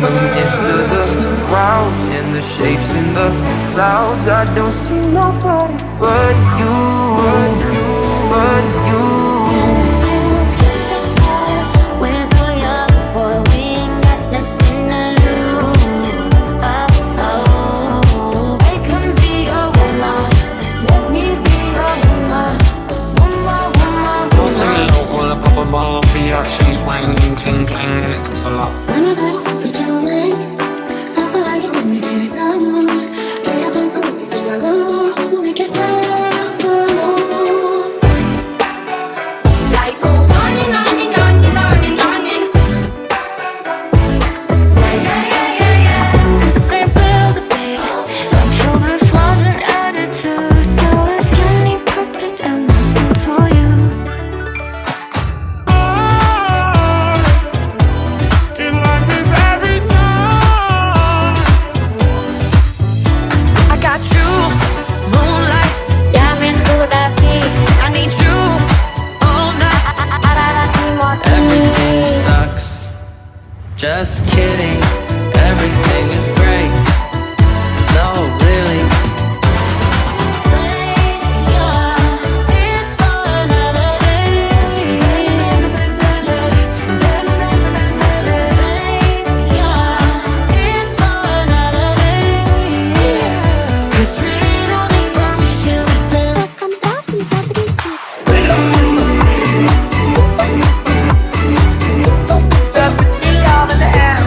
midst of the crowds and the shapes in the clouds. I don't see nobody but you, but you. We're so young, boy, we ain't got nothing to lose. Oh, oh, I can be your woman. Let me be your woman. Woman, woman, Don't sing it low, gonna pop a ball for your cheese, swinging, cling, cling, it costs a lot. When I put the jewelry, I feel like you want me to get down. Yeah, I've been through it, just like, oh, we get down. light goes on and on and on and on and on and I say build a baby, I'm filled with flaws and attitude. So if you need perfect, I'm not good for you. Get like this every time. I got you, moonlight. Llamen Udasi, I need you all night. Ararati Everything Martini. sucks. Just kidding. Everything is great. No, really. Save your tears for another day. Save your tears for another day. 'Cause we only promise you this. Put your love in the air.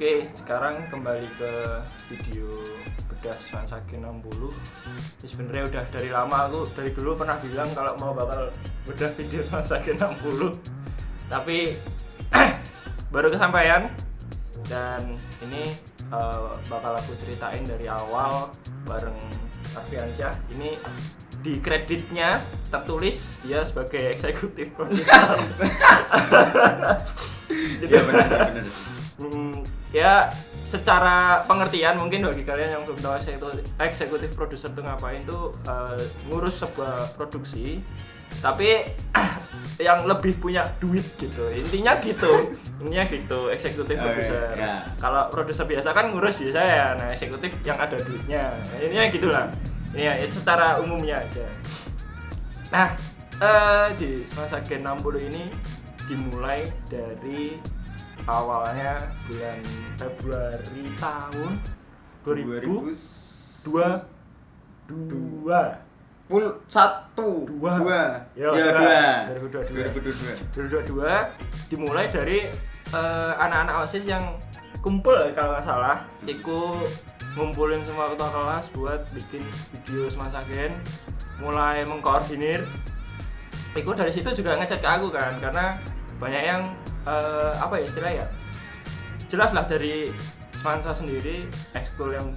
Oke, sekarang kembali ke video bedah Smansage 60. Ini sebenarnya udah dari lama, aku dari dulu pernah bilang kalau mau bakal bedah video Smansage 60. Tapi baru kesampaian dan ini bakal aku ceritain dari awal bareng Arfiansyah. Ini di kreditnya tertulis dia sebagai eksekutif produser. Iya benar. Ya secara pengertian mungkin bagi kalian yang belum tahu eksekutif produser itu ngapain tuh ngurus sebuah produksi tapi yang lebih punya duit gitu, intinya gitu eksekutif produser. Ya. Kalau produser biasa kan ngurus biasa ya, nah eksekutif yang ada duitnya, intinya gitulah ya secara umumnya aja. Nah di Smansage 60 ini dimulai dari awalnya bulan Februari tahun 2022. Full 2022 dimulai dari anak-anak OSIS yang kumpul kalau nggak salah, ikut ngumpulin semua ketua kelas buat bikin video Smansage, mulai mengkoordinir. Ikut dari situ juga ngechat ke aku kan, karena banyak yang apa ya istilahnya ya, jelas lah dari Smansa sendiri ekskul yang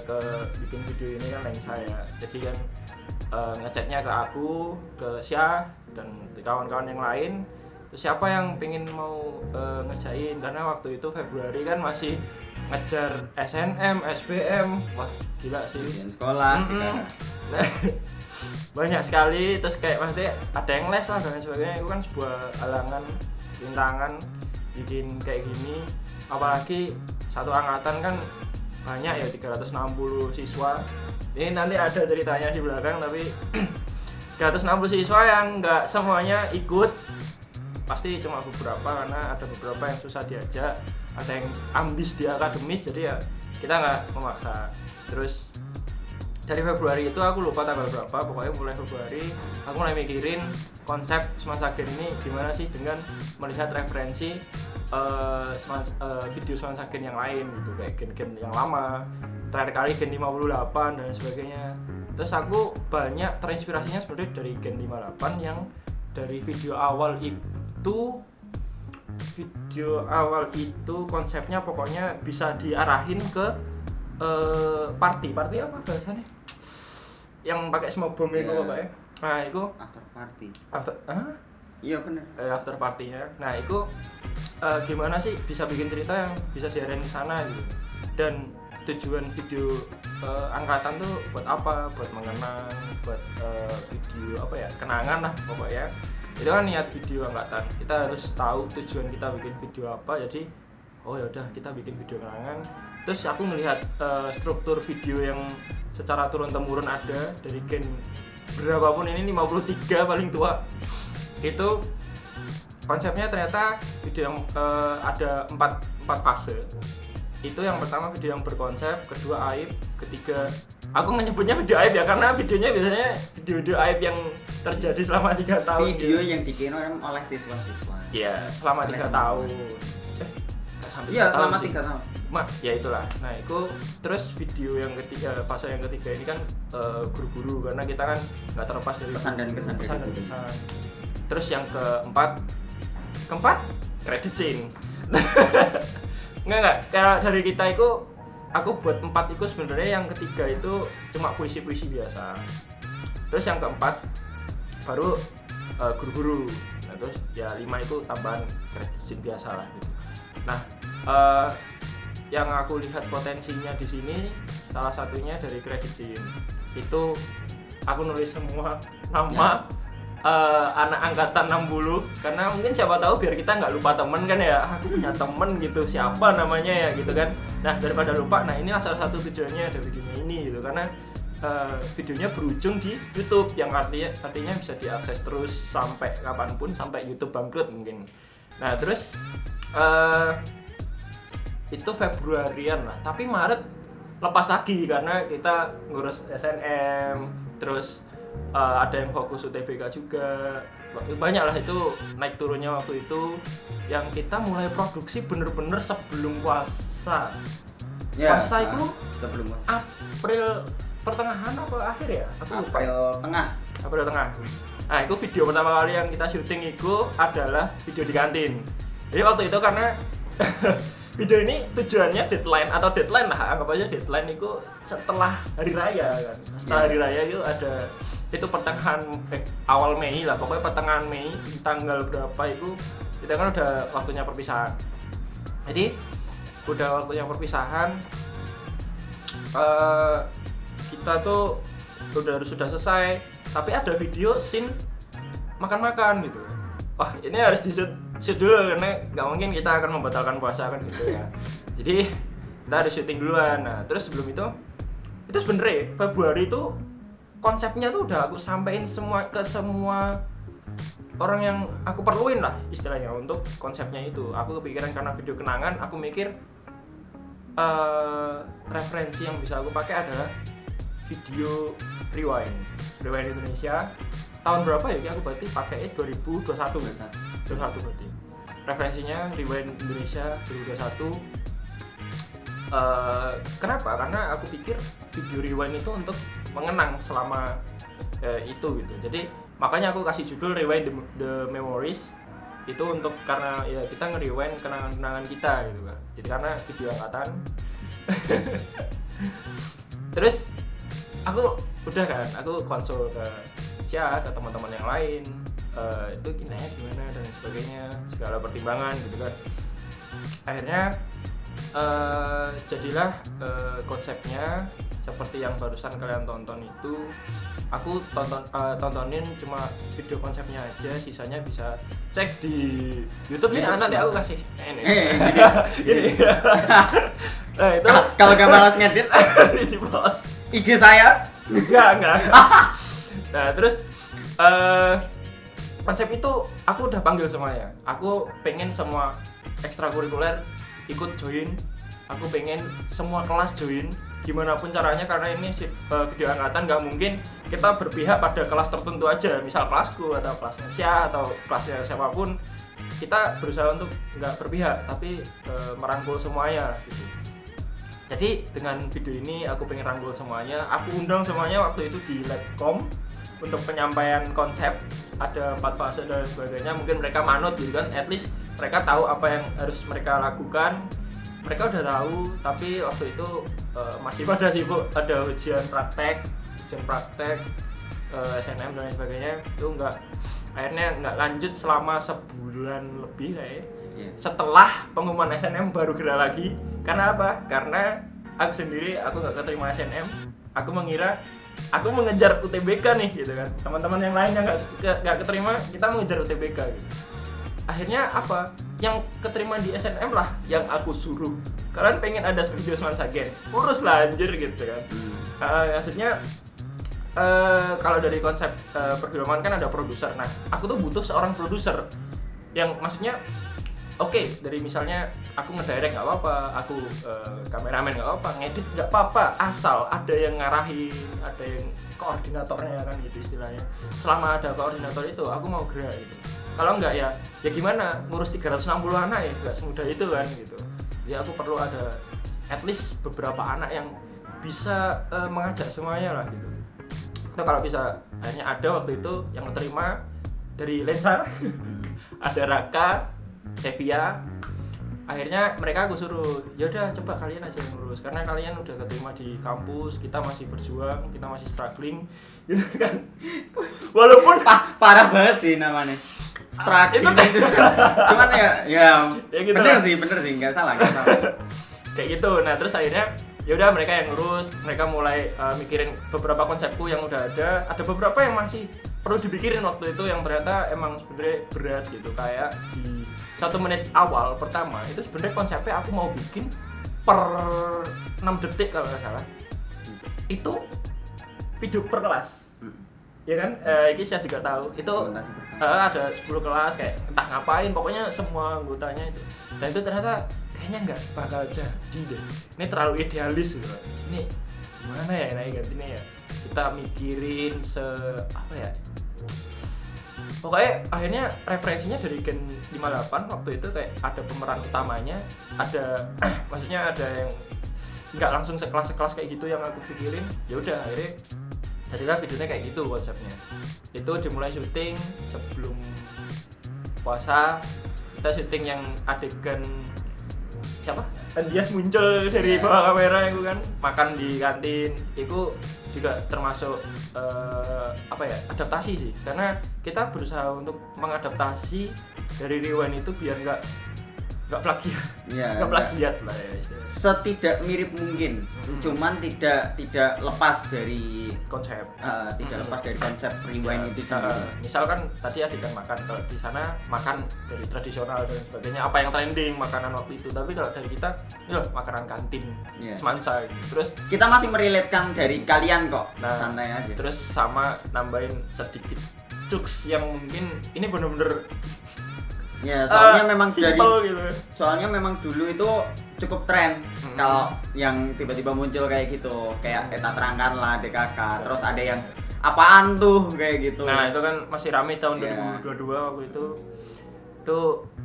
ke bikin video ini kan lain saya, jadi kan ngechatnya ke aku, ke Syah dan kawan-kawan yang lain. Terus siapa yang pengen mau ngerjain, karena waktu itu Februari kan masih ngejar SNM, SBM, wah gila sih. Sekolah. Banyak sekali, terus kayak maksudnya ada yang les lah dan sebagainya. Itu kan sebuah halangan, rintangan bikin kayak gini, apalagi satu angkatan kan banyak ya, 360 siswa. Ini nanti ada ceritanya di belakang, tapi 360 siswa yang nggak semuanya ikut, pasti cuma beberapa, karena ada beberapa yang susah diajak, ada yang ambis di akademis, jadi ya kita nggak memaksa. Terus dari Februari itu aku lupa tanggal berapa, pokoknya mulai Februari aku mulai mikirin konsep Smansage ini gimana sih dengan melihat referensi video Smansage yang lain gitu, kayak game-game yang lama, terakhir kali Gen 58 dan sebagainya. Terus aku banyak terinspirasinya sebenarnya dari Gen 58 yang dari video awal itu konsepnya pokoknya bisa diarahin ke party apa bahasanya, yang pakai smoke bomb itu pokoknya. Nah itu After party. Iya benar. After party-nya. Nah itu gimana sih bisa bikin cerita yang bisa diarahin ke sana gitu. Dan tujuan video angkatan tuh buat apa? Buat mengenang, buat video apa ya, kenangan lah pokoknya. Itu kan niat video angkatan. Kita harus tahu tujuan kita bikin video apa. Jadi oh ya udah kita bikin video kenangan. Terus aku melihat struktur video yang secara turun-temurun ada dari Gen berapapun ini, 53 paling tua. Itu konsepnya ternyata video yang ada 4 fase. Itu yang pertama video yang berkonsep, kedua aib, ketiga aku menyebutnya video aib ya karena videonya biasanya video aib yang terjadi selama 3 tahun. Video yang dikirim oleh siswa-siswa. Iya, selama 3 tahun. Iya, selama 3 tahun. Ya itulah. Nah, itu terus video yang ketiga, fase yang ketiga ini kan guru-guru, karena kita kan nggak terlepas dari pesan dan kesan. Terus yang keempat credit scene. Enggak, kalau dari kita itu aku buat 4 itu sebenarnya yang ketiga itu cuma puisi-puisi biasa. Terus yang keempat baru guru-guru. Nah, terus ya 5 itu tambahan credit scene biasa lah gitu. Nah, yang aku lihat potensinya di sini salah satunya dari credit scene. Itu aku nulis semua nama anak angkatan 60, karena mungkin siapa tahu biar kita nggak lupa temen kan ya, aku punya temen gitu, siapa namanya ya gitu kan. Nah daripada lupa, nah inilah salah satu tujuannya ada videonya ini gitu, karena videonya berujung di YouTube yang artinya bisa diakses terus sampai kapanpun, sampai YouTube bangkrut mungkin. Nah terus itu Februarian lah, tapi Maret lepas lagi karena kita ngurus SNM, terus ada yang fokus UTBK juga, banyak lah itu naik turunnya waktu itu, yang kita mulai produksi bener-bener sebelum puasa. Puasa itu sebelum April pertengahan apa akhir ya? Aku lupa. April tengah. Nah, itu video pertama kali yang kita syuting itu adalah video di kantin. Jadi waktu itu karena video ini tujuannya deadline lah, anggap aja deadline itu setelah hari raya kan. Setelah hari raya itu ada itu pertengahan awal Mei lah, pokoknya pertengahan Mei di tanggal berapa itu kita kan udah waktunya perpisahan. Jadi udah waktunya perpisahan, kita tuh sudah selesai, tapi ada video scene makan-makan gitu. Wah, ini harus di-shoot dulu karena nggak mungkin kita akan membatalkan puasa kan gitu ya. Jadi kita harus syuting duluan. Nah, terus sebelum itu sebenarnya Februari itu konsepnya tuh udah aku sampein ke semua orang yang aku perluin lah istilahnya untuk konsepnya itu. Aku kepikiran karena video kenangan, aku mikir referensi yang bisa aku pakai adalah video Rewind Indonesia tahun berapa ya? Aku berarti pakai 2021 berarti. Referensinya Rewind Indonesia 2021. Kenapa? Karena aku pikir video Rewind itu untuk mengenang selama itu gitu. Jadi makanya aku kasih judul Rewind the Memories itu untuk karena ya kita nge-rewind kenangan-kenangan kita gitu kan. Jadi karena video angkatan. Terus aku konsul ke teman-teman yang lain, itu gimana dan sebagainya, segala pertimbangan gitu kan. Akhirnya jadilah konsepnya seperti yang barusan kalian tonton itu. Aku tontonin cuma video konsepnya aja, sisanya bisa cek di YouTube nih. Nanti aku kasih ini. Nah, itu kalau gak malas ngedit di post IG saya. Enggak. Nah, terus konsep itu aku udah panggil semuanya. Aku pengen semua ekstrakurikuler ikut join. Aku pengen semua kelas join. Gimana pun caranya, karena ini video angkatan nggak mungkin kita berpihak pada kelas tertentu aja, misal kelasku atau kelasnya Sya atau kelasnya siapapun. Kita berusaha untuk nggak berpihak tapi merangkul semuanya gitu. Jadi dengan video ini aku pengen rangkul semuanya. Aku undang semuanya waktu itu di Labcom untuk penyampaian konsep, ada 4 fase dan sebagainya. Mungkin mereka manut gitu kan, at least mereka tahu apa yang harus mereka lakukan. Mereka udah tahu, tapi waktu itu masih pada sibuk, ada ujian praktek SNM dan sebagainya. Itu akhirnya nggak lanjut selama sebulan lebih kayak. Setelah pengumuman SNM baru gerak lagi. Karena apa? Karena aku nggak keterima SNM. Aku mengira aku mengejar UTBK nih gitu kan. Teman-teman yang lain yang nggak keterima, kita mengejar UTBK gitu. Akhirnya apa? Yang keterima di SNM lah yang aku suruh. Kalian pengen ada video Semansagen, urus lah anjir gitu kan. Maksudnya kalau dari konsep perfilman kan ada produser. Nah, aku tuh butuh seorang produser yang maksudnya dari misalnya aku ngedirect nggak apa-apa, aku kameramen nggak apa-apa, ngedit nggak apa-apa, asal ada yang ngarahin, ada yang koordinatornya kan gitu istilahnya. Selama ada koordinator itu, aku mau gerak gitu. Kalau enggak ya gimana ngurus 360 anak ya, nggak semudah itu kan gitu. Jadi aku perlu ada at least beberapa anak yang bisa mengajak semuanya lah gitu. Itu kalau bisa. Akhirnya ada waktu itu yang terima dari Lensa, ada Raka, Sevia. Akhirnya mereka aku suruh, yaudah coba kalian aja yang ngurus, karena kalian udah keterima di kampus, kita masih berjuang, kita masih struggling gitu kan. Walaupun parah banget sih namanya struggling itu. Cuman ya gitu bener lah. bener sih nggak salah kayak gitu. Nah terus akhirnya yaudah mereka yang ngurus, mereka mulai mikirin beberapa konsepku yang udah ada beberapa yang masih perlu dipikirin waktu itu, yang ternyata emang sebenarnya berat gitu. Kayak di 1 menit awal pertama itu sebenarnya konsepnya aku mau bikin per 6 detik kalau nggak salah, itu video per kelas. Ya kan, ini saya juga tahu itu ada 10 kelas kayak entah ngapain, pokoknya semua anggotanya itu. Dan itu ternyata kayaknya nggak bakal jadi deh, ini terlalu idealis gitu. Ini gimana ya naik gantinya ya, kita mikirin pokoknya akhirnya referensinya dari Gen 58 waktu itu kayak ada pemeran utamanya, ada maksudnya ada yang nggak langsung sekelas kayak gitu yang aku pikirin. Ya udah akhirnya jadilah videonya kayak gitu konsepnya. Itu dimulai syuting sebelum puasa, kita syuting yang adegan siapa? Andias muncul dari bawah kamera itu kan, makan di kantin. Itu juga termasuk adaptasi sih, karena kita berusaha untuk mengadaptasi dari Rewind itu biar nggak plagiat, nggak plagiat lah ya istilahnya. Setidak mirip mungkin, cuman tidak lepas dari Konsep, lepas dari konsep Rewind itu sendiri. Misalkan tadi adegan makan, kalau di sana makan dari tradisional dan sebagainya, apa yang trending makanan waktu itu. Tapi kalau dari kita, ini loh makanan kantin, semansa gitu. Terus kita masih merelatekan dari kalian kok, santai aja. Terus sama nambahin sedikit jokes yang mungkin ini bener-bener ya, soalnya memang simple gitu. Soalnya memang dulu itu cukup tren kalau yang tiba-tiba muncul kayak gitu, kayak kita terangkan lah DKK, terus ada yang apaan tuh kayak gitu. Nah, itu kan masih rame tahun 2022 waktu itu. Itu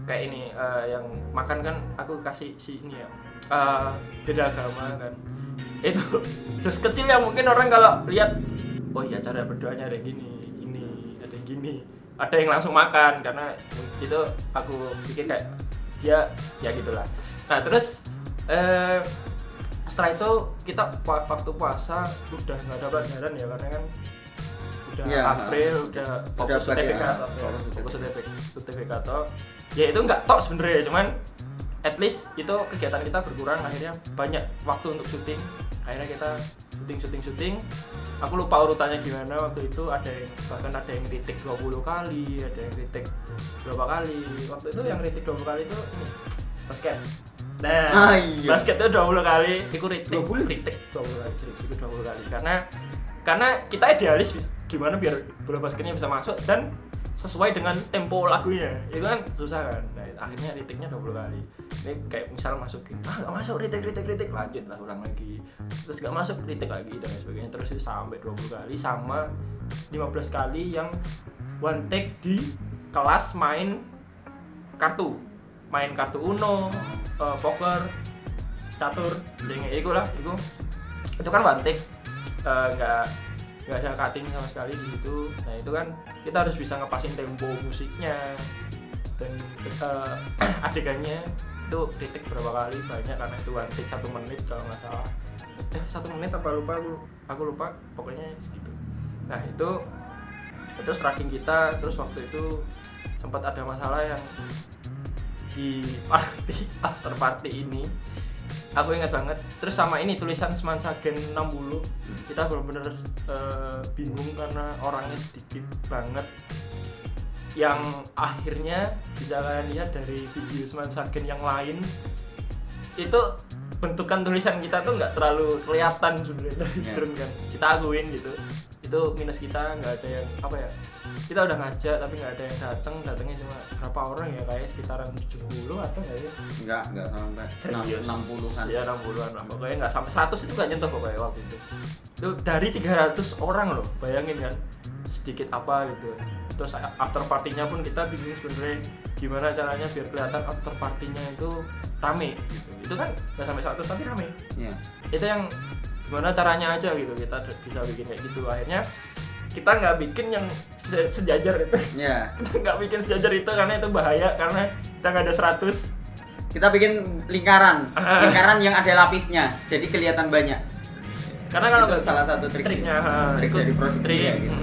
kayak ini yang makan kan aku kasih si ini ya. Beda agama kan. Itu just kecil yang mungkin orang kalau lihat, oh iya cara berdoanya ada gini, ada gini. Ada yang langsung makan karena itu aku pikir kayak dia ya gitulah. Nah terus setelah itu kita waktu puasa udah nggak ada pelajaran ya, karena kan udah April udah fokus UTBK toh. Ya itu nggak tok sebenarnya, cuman at least itu kegiatan kita berkurang, akhirnya banyak waktu untuk syuting. Akhirnya kita syuting. Aku lupa urutannya gimana waktu itu, bahkan ada yang retake 20 kali, ada yang retake berapa kali. Waktu itu yang retake 20 kali itu basket. Nah, basket itu 20 kali, itu retake 20 kali. Karena kita idealis gimana biar bola basketnya bisa masuk dan sesuai dengan tempo lagunya. Itu kan susah kan. Nah, akhirnya retake-nya 20 kali. Ini kayak misal masukin, nggak masuk, retake, lanjut lah ulang lagi. Terus nggak masuk, retake lagi dan sebagainya. Terus itu sampai 20 kali sama 15 kali yang one take di kelas main kartu Uno, poker, catur, itu kan one take, nggak ada cutting sama sekali di situ. Nah itu kan kita harus bisa ngepasin tempo musiknya dan adegannya itu kritik berapa kali banyak, karena itu one take 1 menit kalau nggak salah. 1 menit apa lupa aku lupa, pokoknya segitu. Nah itu tracking kita. Terus waktu itu sempat ada masalah yang di after party ini, aku ingat banget. Terus sama ini tulisan Semansa Gen 60 kita benar-benar bingung karena orangnya sedikit banget, yang akhirnya bisa kalian lihat dari video Semansa Gen yang lain itu bentukan tulisan kita tuh nggak terlalu kelihatan sebenarnya dari drone kan, kita akuin gitu. Itu minus kita, nggak ada yang kita udah ngajak tapi nggak ada yang datangnya cuma berapa orang ya, kayak sekitaran 70 atau nggak ya? Nggak sampai 60-an ya, 60-an lah pokoknya, nggak sampai 100 itu nggak nyentuh pokoknya waktu itu dari 300 orang loh, bayangin kan sedikit apa gitu. Terus after partinya pun kita bingung sebenarnya gimana caranya biar kelihatan after partinya itu rame gitu. Itu kan nggak sampai 100 tapi rame. Itu yang gimana caranya aja gitu kita bisa bikin kayak gitu. Akhirnya kita nggak bikin yang sejajar itu. Kita nggak bikin sejajar itu karena itu bahaya, karena kita nggak ada 100. Kita bikin lingkaran yang ada lapisnya, jadi kelihatan banyak. Karena kalau itu salah satu triknya, trik dari produksi ya gitu.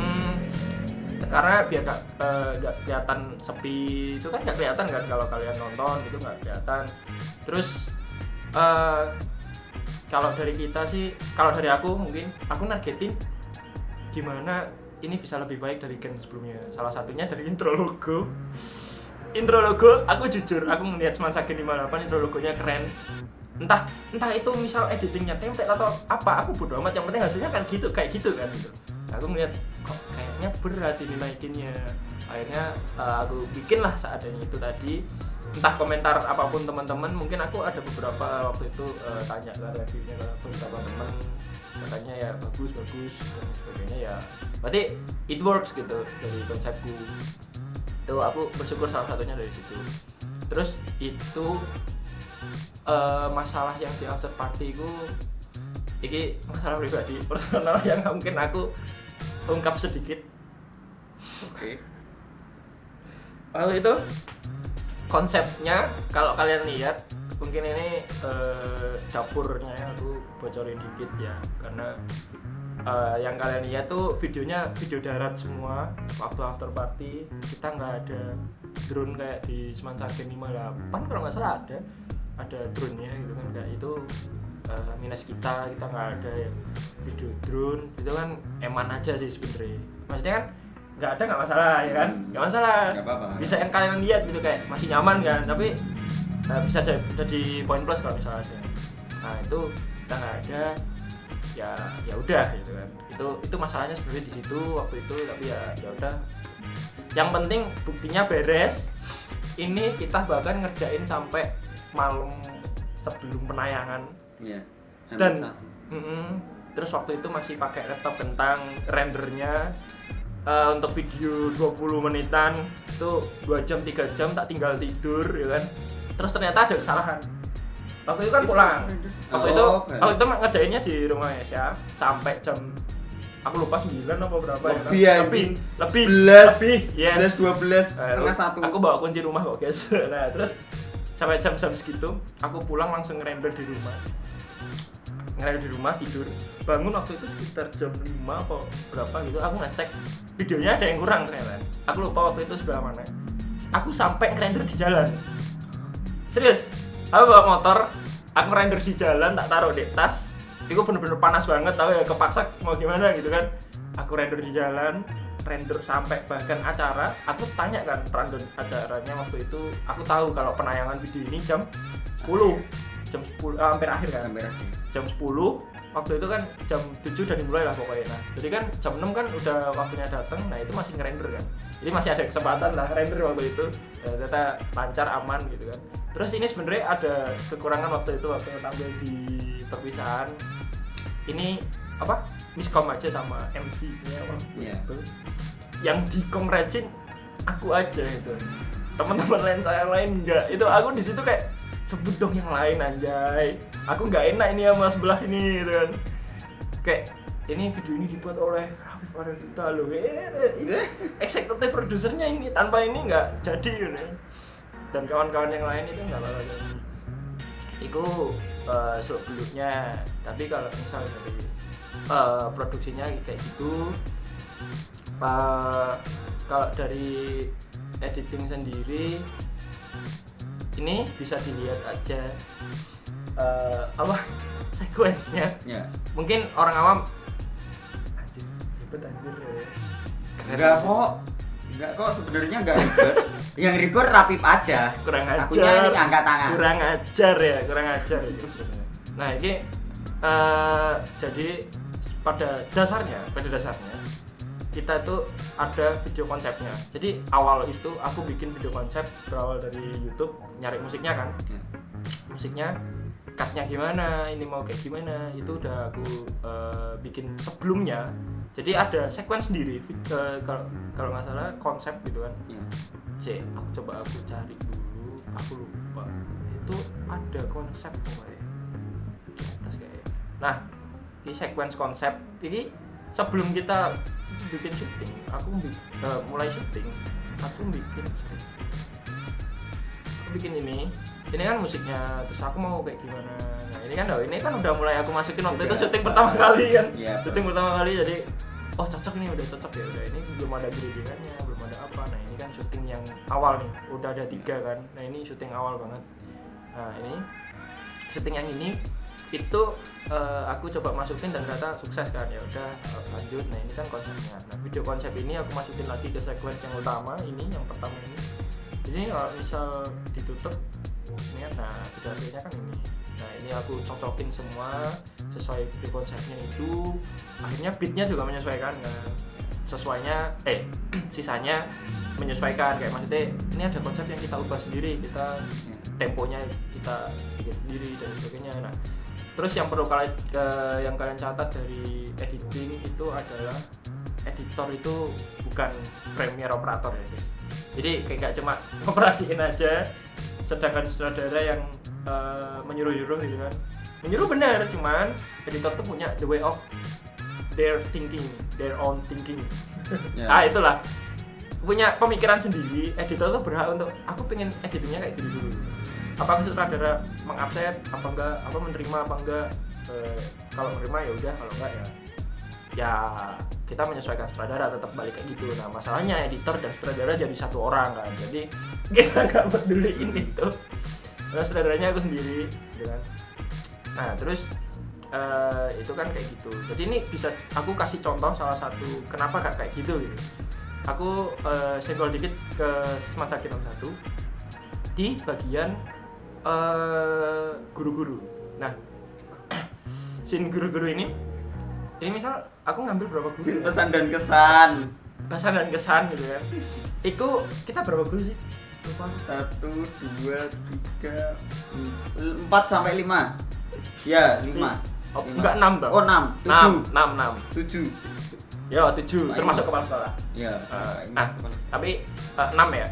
Karena biar nggak kelihatan sepi, itu kan nggak kelihatan kan kalau kalian nonton, itu nggak kelihatan. Terus kalau dari kita sih, kalau dari aku mungkin aku nargetin gimana ini bisa lebih baik dari gen sebelumnya. Salah satunya dari intro logo. Aku jujur, aku ngeliat Semansa Gen 58 intro logonya keren. Entah itu misal editingnya template atau apa, aku bodo amat, yang penting hasilnya kan kayak gitu kan gitu. Aku ngeliat kok kayaknya berat ini naikinnya. Akhirnya aku bikin lah seadanya itu tadi. Entah komentar apapun teman-teman, mungkin aku ada beberapa waktu itu tanya ke reviewnya ke beberapa teman, katanya ya bagus dan sebagainya, ya berarti it works gitu dari konsepku. Itu aku bersyukur salah satunya dari situ. Terus itu masalah yang di after party itu ini masalah pribadi personal yang mungkin aku ungkap sedikit. Oke. Waktu itu konsepnya kalau kalian lihat mungkin ini dapurnya aku bocorin dikit ya, karena yang kalian lihat tuh videonya video darat semua. Waktu after party kita nggak ada drone kayak di Semansaken 58 kalau nggak salah ada drone-nya gitu kan, kayak itu minus kita nggak ada yang video drone itu kan eman aja sih sebenarnya. Maksudnya kan nggak masalah ya kan, nggak masalah, Nggak apa-apa. bisa yang kalian lihat gitu kayak masih nyaman kan, tapi bisa jadi poin plus kalau misalnya ada. Nah itu kita nggak ada, ya udah gitu kan, itu masalahnya sebenarnya di situ waktu itu, tapi ya udah, yang penting buktinya beres. Ini kita bahkan ngerjain sampai malam sebelum penayangan. Iya. Dan terus waktu itu masih pakai laptop kentang, rendernya untuk video 20 menitan itu 2 jam 3 jam tak tinggal tidur ya kan. Terus ternyata ada kesalahan. Waktu itu kan pulang. Waktu itu ngerjainnya di rumah Esya sampai jam aku lupa 9 apa berapa lebih, lebih 11, yes. 12, setengah 1. Aku bawa kunci rumah kok guys. Nah terus sampai jam segitu aku pulang langsung ngerender di rumah tidur. Bangun waktu itu sekitar jam 5 apa berapa gitu, aku ngecek videonya ada yang kurang ternyata. Aku lupa waktu itu sebelah mana. Aku sampai ngerender di jalan. Serius, aku bawa motor, aku render di jalan, tak taruh di tas. Itu bener-bener panas banget, tahu ya, kepaksa mau gimana gitu kan. Aku render di jalan, render sampai bahkan acara. Aku tanya kan random acaranya waktu itu. Aku tahu kalau penayangan video ini jam 10, hampir akhir kan. Jam 10, waktu itu kan jam 7 udah dimulai lah pokoknya. Nah, jadi kan jam 6 kan udah waktunya datang. Nah itu masih ngerender kan. Jadi masih ada kesempatan lah render waktu itu. Ya, ternyata lancar, aman gitu kan. Terus ini sebenarnya ada kekurangan waktu itu waktu tampil di perpisahan. Ini apa? Miskom aja sama MC-nya waktu itu. Yang dikongresin aku aja itu. Teman-teman saya lain enggak. Itu aku di situ kayak sebut dong yang lain anjay. Aku nggak enak ini sama sebelah ini gitu kan. Kayak ini video ini dibuat oleh Rafif Aradita loh. Ini eksekutif produsernya ini, tanpa ini nggak jadi gitu. Dan kawan-kawan yang lain itu nggak bakal jadi. Itu seluk beluknya. Tapi kalau misalnya dari produksinya kayak gitu, kalau dari editing sendiri ini bisa dilihat aja sequence-nya. Mungkin orang awam anjir ribet anjir ya. Enggak kok sebenarnya enggak ribet. Yang ribet Rapip aja. Kurang ajar. Akunya ini angkat tangan. Kurang ajar itu sebenarnya. Nah, ini jadi pada dasarnya kita itu ada video konsepnya. Jadi awal itu aku bikin video konsep berawal dari YouTube, nyari musiknya kan. Musiknya cut-nya gimana, ini mau kayak gimana, itu udah aku bikin sebelumnya. Jadi ada sequence sendiri kalau nggak salah konsep gitu kan. Aku cari dulu, aku lupa. Itu ada konsep pokoknya. Nah, di sequence konsep ini sebelum kita bikin syuting, aku mulai syuting, aku bikin ini kan musiknya, terus aku mau kayak gimana. Nah ini kan udah mulai aku masukin waktu itu syuting pertama kali kan. Syuting pertama kali, jadi oh cocok nih, udah cocok ya udah, ini belum ada gradingannya, belum ada apa. Nah ini kan syuting yang awal nih, udah ada 3 kan. Nah ini syuting awal banget. Nah ini syuting yang ini itu aku coba masukin dan ternyata sukses kan, ya udah lanjut. Nah ini kan konsepnya. Nah video konsep ini aku masukin lagi ke sequence yang utama ini, yang pertama ini. Jadi kalau misal ditutup ini kan, nah video hasilnya kan ini. Nah ini aku cocokin semua sesuai video konsepnya itu. Akhirnya beatnya juga menyesuaikan kan. Sisanya menyesuaikan, kayak maksudnya ini ada konsep yang kita ubah sendiri, kita temponya kita bikin sendiri dan sebagainya. Nah terus yang perlu yang kalian catat dari editing itu adalah editor itu bukan Premiere operator ya guys. Jadi kayak gak cuma ngoperasiin aja, sedangkan sutradara yang menyuruh-nyuruh gitu kan. Menyuruh benar, cuman editor tuh punya the way of their thinking, their own thinking. Ya. Ah itulah, punya pemikiran sendiri. Editor tuh berhak untuk aku pengen editingnya kayak gini dulu. Apakah sutradara mengaccept apa enggak, apa menerima apa enggak. Kalau menerima ya udah, kalau enggak ya kita menyesuaikan sutradara, tetap balik kayak gitu. Nah masalahnya editor dan sutradara jadi satu orang kan, jadi kita nggak peduliin itu. Nah sutradaranya aku sendiri gitu kan. Nah terus itu kan kayak gitu. Jadi ini bisa aku kasih contoh salah satu kenapa kayak gitu gitu. Aku senggol dikit ke Smart Sakit 61 di bagian guru-guru. Nah scene guru-guru ini misal aku ngambil berapa guru? Scene pesan dan kesan. Pesan dan kesan gitu kan. Itu kita berapa guru sih? Lupa. 1, 2, 3, 4 sampai 5. Ya, 5. Oh, enggak 6 dong. Oh, 6. 7. 7. Ya, 7 termasuk kepala sekolah. Ya. Tapi 6 ya.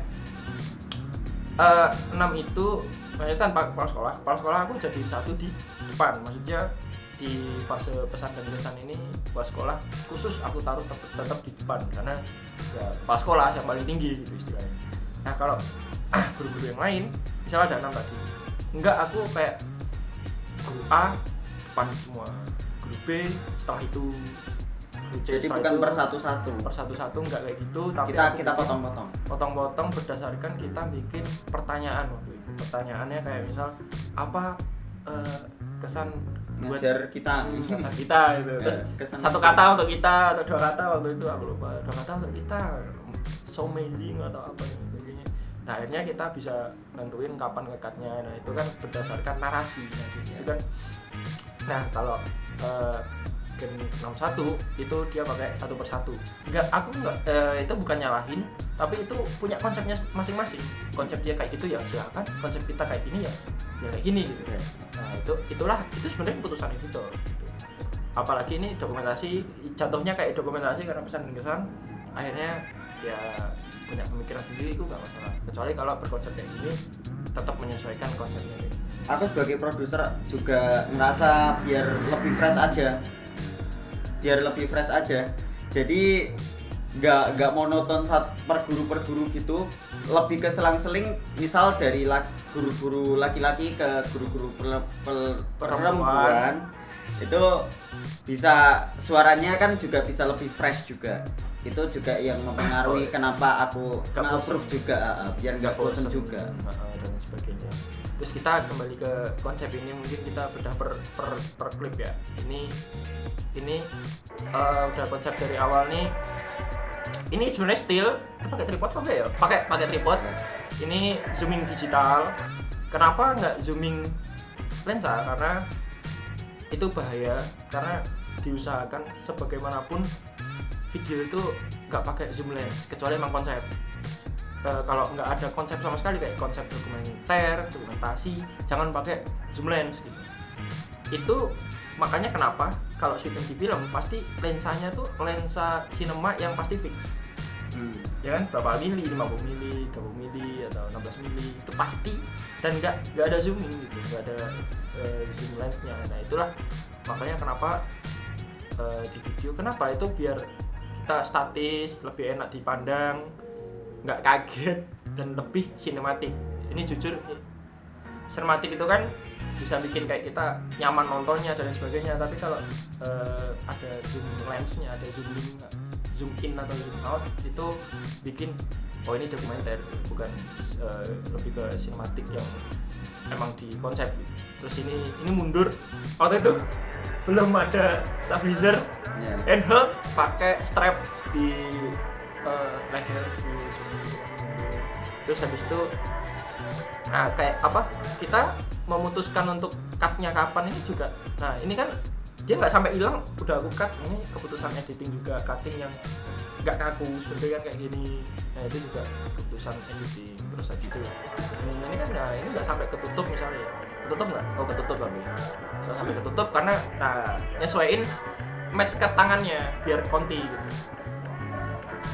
6 itu maksudnya tanpa kepala sekolah aku jadi satu di depan. Maksudnya di fase pesan dan kesan ini kepala sekolah khusus aku taruh tetap di depan karena ya kepala sekolah yang paling tinggi gitu istilahnya. Nah kalau guru-guru yang lain misalnya ada 6 tadi, enggak aku kayak guru A depan semua, guru B setelah itu, guru C Jadi setelah bukan itu, per satu-satu. enggak kayak gitu, tapi Kita aku potong-potong. berdasarkan kita bikin pertanyaan waktu itu. Pertanyaannya kayak misal apa kesan buat Ngajar kita. kata kita gitu. Terus Ya, kesan satu kita. kata untuk kita atau 2 kata waktu itu aku lupa. 2 kata untuk kita, so amazing atau apa sebagainya. Nah akhirnya kita bisa nentuin kapan ngekatnya. Nah itu kan berdasarkan narasi. Nah itu kan. Nah kalau Gen 61 itu dia pakai satu persatu. Aku enggak itu bukan nyalahin, tapi itu punya konsepnya masing-masing. Konsep dia kayak gitu ya silakan, konsep kita kayak gini ya kayak gini gitu. Nah itu sebenarnya keputusan editor gitu. Apalagi ini dokumentasi, contohnya kayak dokumentasi karena pesan dan kesan, akhirnya ya punya pemikiran sendiri itu nggak masalah. Kecuali kalau berkonsep kayak gini tetap menyesuaikan konsepnya. Aku sebagai produser juga ngerasa biar lebih fresh aja. Jadi nggak monoton saat per guru gitu, lebih ke selang-seling. Misal dari guru-guru laki-laki ke guru-guru perempuan itu bisa suaranya kan juga bisa lebih fresh juga. Itu juga yang mempengaruhi kenapa aku approve juga, biar nggak bosen juga dan sebagainya. Terus kita kembali ke konsep ini, mungkin kita bedah per klip ya. Ini udah konsep dari awal nih. Ini sebenarnya still pakai tripod apa ya? Pakai tripod. Ini zooming digital. Kenapa nggak zooming lensa? Karena itu bahaya. Karena diusahakan sebagaimanapun video itu nggak pakai zoom lens, kecuali emang konsep. Kalau nggak ada konsep sama sekali kayak konsep dokumentasi, jangan pakai zoom lens gitu. Itu makanya kenapa kalau syuting di film pasti lensanya tuh lensa cinema yang pasti fix. Ya kan berapa mili, 50 mili, 30 mili atau 16 mili itu pasti, dan nggak ada zooming gitu, nggak ada zoom lensnya. Nah itulah makanya kenapa di video kenapa itu biar kita statis, lebih enak dipandang, nggak kaget dan lebih sinematik. Ini jujur sinematik itu kan bisa bikin kayak kita nyaman nontonnya dan sebagainya, tapi kalau ada zoom lensnya, ada zoom in atau zoom out, itu bikin oh ini dokumenter, bukan lebih ke sinematik yang emang di konsep. Terus ini mundur waktu itu belum ada stabilizer, handheld pakai strap di leher di sini. Terus habis itu kayak apa, kita memutuskan untuk cutnya kapan ini juga. Nah ini kan dia nggak sampai hilang udah aku cut. Ini keputusan editing juga, cutting yang nggak kaku sebenarnya kan kayak gini. Nah itu juga keputusan editing. Terus habis itu ini kan ini nggak sampai ketutup misalnya, ketutup nggak? Oh ketutup tapi sampai ketutup karena nyesuaiin match ke tangannya biar konti gitu.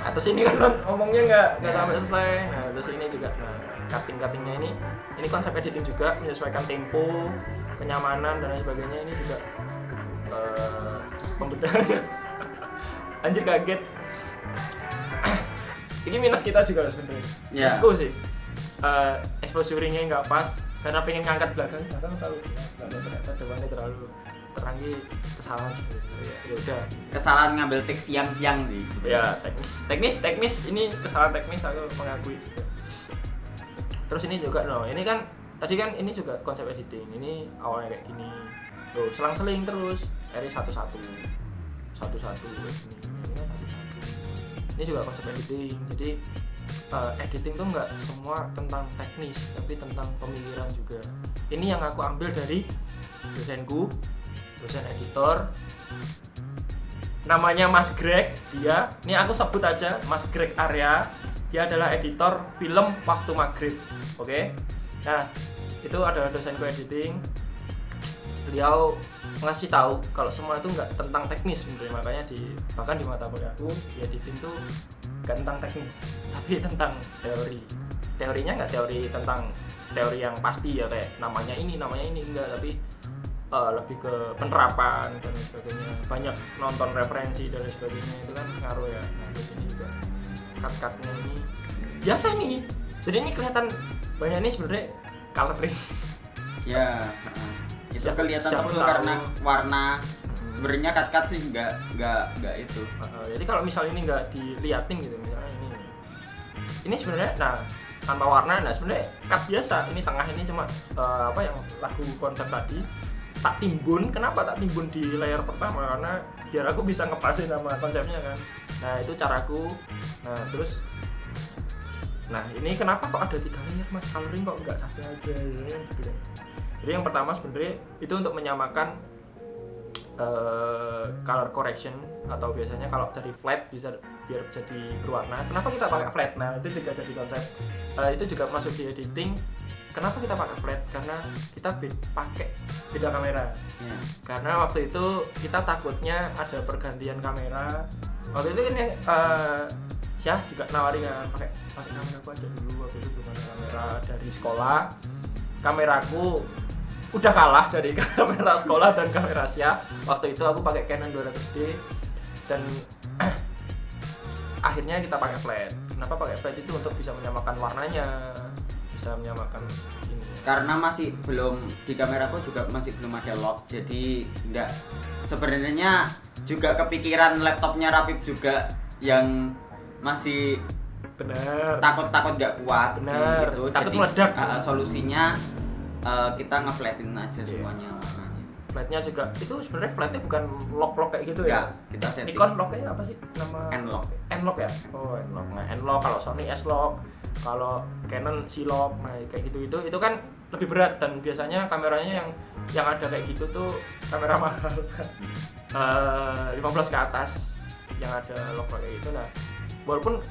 Atau sini kan ngomongnya nggak sampai selesai. Nah terus ini juga, nah cuttingnya ini konsep editing juga menyesuaikan tempo, kenyamanan dan lain sebagainya. Ini juga pembedahan. Anjir kaget. Ini minus kita juga sebenarnya. Ya. Minusku sih. Exposure-nya nggak pas karena pengen ngangkat belakang tahu ternyata depannya terlalu terang, kesalahan sebenarnya. Ya udah. Kesalahan ngambil take siang-siang sih. Ya teknis ini kesalahan teknis, aku mengakui juga. Terus ini juga ini kan tadi kan ini juga konsep editing. Ini awalnya kayak gini loh, selang-seling terus RI satu-satu ini kan satu-satu. Ini juga konsep editing. Jadi editing tuh nggak semua tentang teknis tapi tentang pemikiran juga. Ini yang aku ambil dari dosen editor namanya Mas Greg. Dia ini aku sebut aja Mas Greg Arya. Dia adalah editor film Waktu Maghrib. Oke. Nah, itu adalah dosenku editing. Beliau ngasih tahu kalau semua itu nggak tentang teknis sebenarnya, makanya bahkan di mata kuliahku di editing tuh nggak tentang teknis tapi tentang teori. Teorinya nggak teori tentang teori yang pasti ya kayak namanya ini enggak, tapi lebih ke penerapan dan sebagainya. Banyak nonton referensi dan sebagainya, itu kan ngaruh ya. Nah di sini juga cut-cutnya ini biasa nih, jadi ini kelihatan banyak ini sebenarnya coloring Ya, itu kelihatan siapa betul tahu. karena warna. Sebenarnya cut sih nggak itu. Jadi kalau misalnya ini nggak diliatin gitu, misalnya ini sebenarnya tanpa warna, sebenarnya cut biasa. Ini tengah ini cuma yang lagu konsep tadi tak timbun. Kenapa tak timbun di layer pertama? Karena biar aku bisa ngepasin sama konsepnya kan. Nah itu caraku. Nah terus ini kenapa kok ada 3 layer mas, coloring kok nggak satu aja ya gitu. Jadi yang pertama sebenarnya itu untuk menyamakan color correction, atau biasanya kalau dari flat bisa biar jadi berwarna. Kenapa kita pakai flat? Nah itu juga jadi konsep, itu juga masuk di editing. Kenapa kita pakai flat? Karena kita pakai beda kamera. Karena waktu itu kita takutnya ada pergantian kamera. Waktu itu kan yang Syah juga nawarin kan pakai kamera aku aja dulu. Waktu itu bukan kamera dari sekolah. Kameraku udah kalah dari kamera sekolah dan kamera Syah. Waktu itu aku pakai Canon 200D dan akhirnya kita pakai flat. Kenapa pakai flat? Itu untuk bisa menyamakan warnanya, bisa menyamakan ini. Karena masih belum, di kameraku juga masih belum ada lock, jadi enggak. Sebenarnya juga kepikiran laptopnya Rapip juga yang masih Bener. takut nggak kuat. Bener. Gitu. Takut Jadi, meledak. Solusinya kita ngeflatin aja semuanya warnanya. Flatnya juga itu sebenarnya flatnya bukan lock kayak gitu ya. Kita setting. Nikon locknya apa sih nama? N-lock. N-lock ya. Oh N-lock. Nah N-lock, kalau Sony S-lock, kalau Canon C-lock, nah kayak gitu itu kan lebih berat dan biasanya kameranya yang ada kayak gitu tuh kamera mahal kan. 15 ke atas yang ada lock kayak gitu. Nah walaupun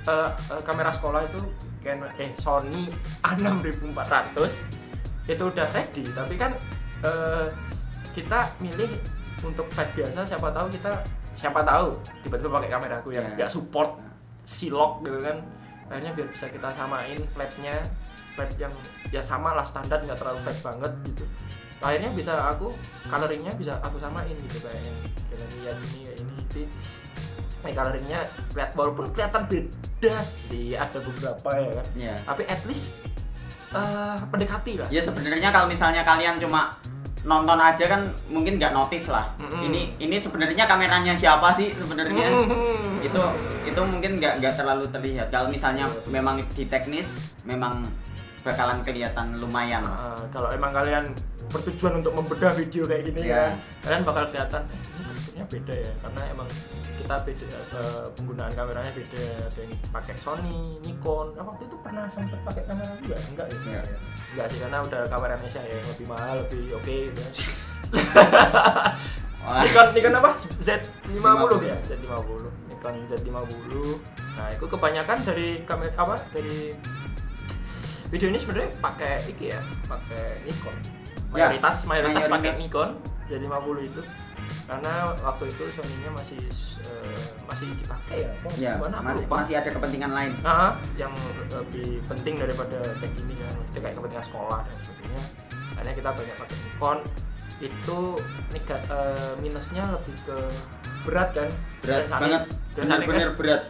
kamera sekolah itu Canon Sony A6400 itu udah ready, tapi kan kita milih untuk flat biasa. Siapa tahu tiba-tiba pakai kameraku yang nggak support C-lock gitu kan. Akhirnya biar bisa kita samain flat yang ya sama lah, standar, nggak terlalu flat banget gitu. Akhirnya bisa coloringnya bisa aku samain gitu, kayak yang lihat ini kayak ini itu. Coloringnya walaupun kelihatan beda sih, ada beberapa ya kan. Tapi at least pendekati lah. Ya sebenarnya kalau misalnya kalian cuma nonton aja kan mungkin nggak notice lah. Ini sebenarnya kameranya siapa sih sebenarnya? Itu mungkin nggak terlalu terlihat. Kalau misalnya memang di teknis memang bakalan kelihatan lumayan. Kalau emang kalian bertujuan untuk membedah video kayak gini kan, kalian bakal kelihatan ini bentuknya beda ya, karena emang kita beda, penggunaan kameranya beda. Ada yang pakai Sony, Nikon. Waktu itu pernah sempet pakai kamera juga? Enggak ya? Enggak sih, karena udah kamera Indonesia ya, yang lebih mahal, lebih oke gitu. Nikon apa? Z50 ya? Z50. Nikon Z50. Nah, itu kebanyakan dari kamera dari video ini sebenarnya pakai pakai Nikon. Mayoritas pakai Nikon Z50 itu. karena waktu itu Sony-nya masih dipakai ya. Ya, Gimana aku lupa. masih ada kepentingan lain. Nah, yang lebih penting daripada kayak gini kan, itu kayak kepentingan sekolah dan sebagainya. Karena kita banyak pakai Nikon, itu minusnya lebih ke berat kan, Berat Lensanya- banget, lensanya bener-bener kan- berat.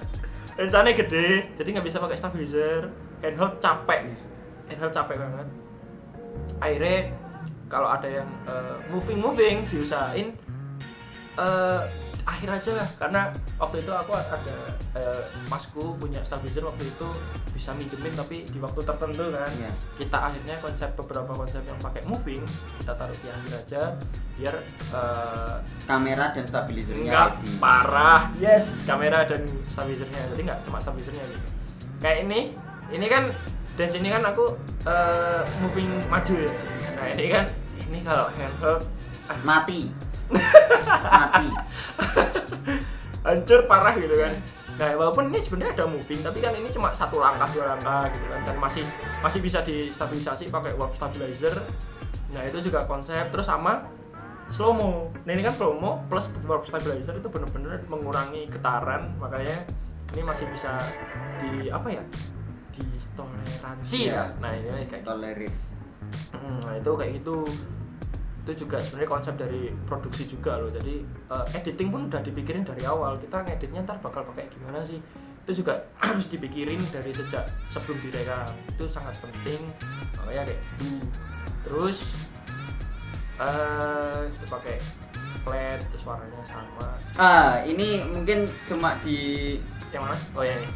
lensanya gede, jadi nggak bisa pakai stabilizer, handheld capek banget. Akhirnya kalau ada yang moving diusahain akhir aja lah, karena waktu itu aku ada masku punya stabilizer waktu itu bisa minjemin tapi di waktu tertentu kan. Iya. Kita akhirnya beberapa konsep yang pakai moving kita taruh di akhir aja biar Kamera dan stabilizernya nggak ready. parah. Yes, kamera dan stabilizernya, jadi nggak cuma stabilizernya gitu. Kayak ini kan dan sini kan aku moving maju ya. Nah ini kalau handheld Mati. hancur parah gitu kan. Nah walaupun ini sebenarnya ada moving tapi kan ini cuma 1 langkah 2 langkah gitu kan, dan masih bisa distabilisasi pakai warp stabilizer. Nah itu juga konsep, terus sama slow mo. Nah ini kan slow mo plus warp stabilizer itu benar-benar mengurangi getaran, makanya ini masih bisa ditoleransi Iya. ya. Nah ini kayak Tolerir. nah itu kayak gitu. Itu juga sebenarnya konsep dari produksi juga loh. Jadi editing pun udah dipikirin dari awal. Kita ngeditnya ntar bakal pakai gimana sih, itu juga harus dipikirin dari sejak sebelum direkam. Itu sangat penting, makanya kayak gitu. Terus itu pakai flat, terus warnanya sama. Ini mungkin cuma di Yang mana? Oh ya ini.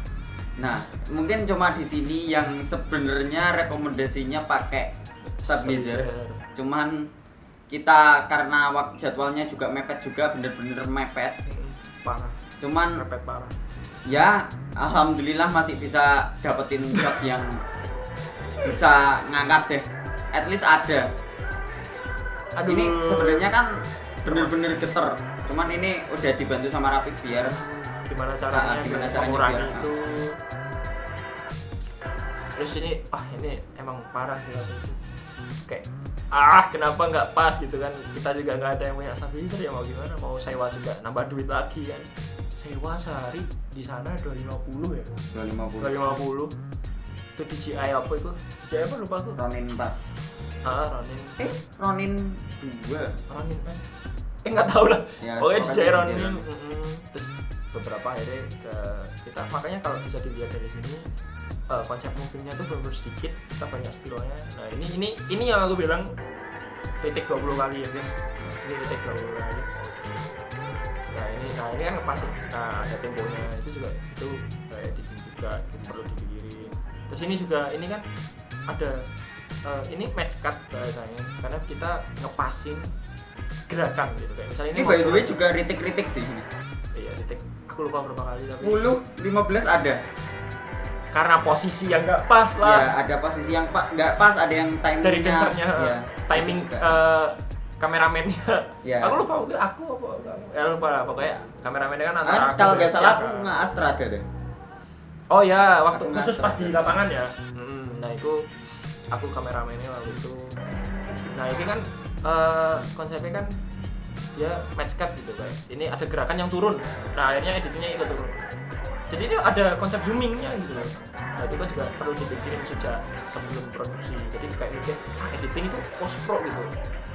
Nah, mungkin cuma di sini yang sebenarnya rekomendasinya pakai stabilizer. Cuman kita karena jadwalnya juga mepet juga, bener-bener mepet. Parah, Cuman mepet parah. ya alhamdulillah masih bisa dapetin shot yang bisa ngangkat deh. At least ada. Aduh. Ini sebenarnya kan bener-bener geter. Cuman ini udah dibantu sama Rapid biar Gimana caranya, gimana caranya mengurangi biar- itu. Terus ini emang parah sih waktu itu. Kayak kenapa nggak pas gitu kan, kita juga nggak ada yang punya stabilizer ya, mau gimana, mau sewa juga nambah duit lagi kan. Sewa sehari di sana 250 ya, 250 250 itu DJI apa itu, DJI apa lupa aku. Ronin 4. Ronin Ronin 2. Ronin S nggak tahu lah Ya, pokoknya pokoknya DJI Ronin. DJI Ronin. Terus beberapa akhirnya kita makanya kalau bisa dilihat dari sini konsep movingnya tuh benar sedikit, kita banyak spillnya. Nah ini yang aku bilang titik 20 kali ya guys, ini titik 20 kali. Nah ini kan ngepasin, nah ada temponya itu juga, itu editing juga itu perlu dipikirin. Terus ini kan ada ini match cut bahasanya, karena kita ngepasin gerakan gitu, kayak misalnya Ini by the way juga ritik-ritik sih ini. iya titik, aku lupa berapa kali tapi 10, 15 ada. karena posisi yang nggak pas Ya, lah ada posisi yang nggak pas, ada yang timingnya. dari dancernya, Ya, timing juga. kameramennya. Ya. Aku lupa aku apa lupa lah, pokoknya kameramennya kan antara aku Kalau dan nggak salah aku siapa. nggak Astra ada deh. Oh ya, waktu Aku khusus nggak pas di sadar. lapangan ya. Nah itu aku kameramennya waktu itu. Nah ini kan konsepnya kan dia match cut gitu guys. Ini ada gerakan yang turun. Nah akhirnya editingnya ikut turun. Jadi ini ada konsep zoomingnya gitu loh. Nah itu kan juga perlu dipikirin sejak sebelum produksi. Jadi kayak mikir editing itu post pro gitu.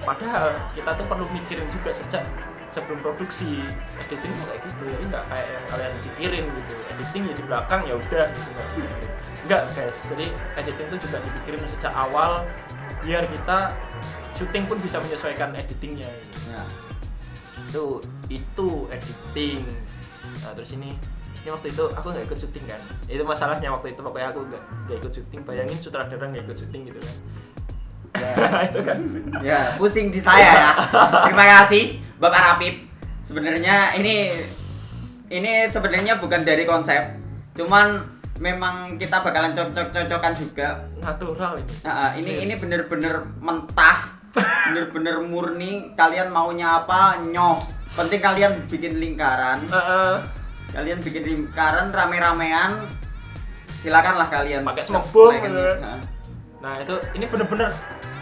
Padahal kita tuh perlu mikirin juga sejak sebelum produksi. Editing tuh kayak gitu. Jadi nggak kayak yang kalian pikirin gitu. Editing ya di belakang ya udah gitu. Enggak guys. Jadi editing tuh juga dipikirin sejak awal biar kita syuting pun bisa menyesuaikan editingnya. Gitu. Ya. Itu editing. Nah terus ini waktu itu aku nggak ikut syuting kan, itu masalahnya waktu itu, pokoknya aku nggak ikut syuting. Bayangin sutradara nggak ikut syuting gitu kan. Itu kan Ya, pusing di saya ya. Terima kasih Bapak Rapip. Sebenarnya ini sebenarnya bukan dari konsep. Cuman memang kita bakalan cocok-cocokan juga. natural ini. Ini bener-bener mentah. Bener-bener murni, kalian maunya apa nyoh. Penting kalian bikin lingkaran. Kalian bikin lingkaran rame-ramean. Silakanlah kalian Pakai smoke bomb Like gitu. Nah. Nah ini bener-bener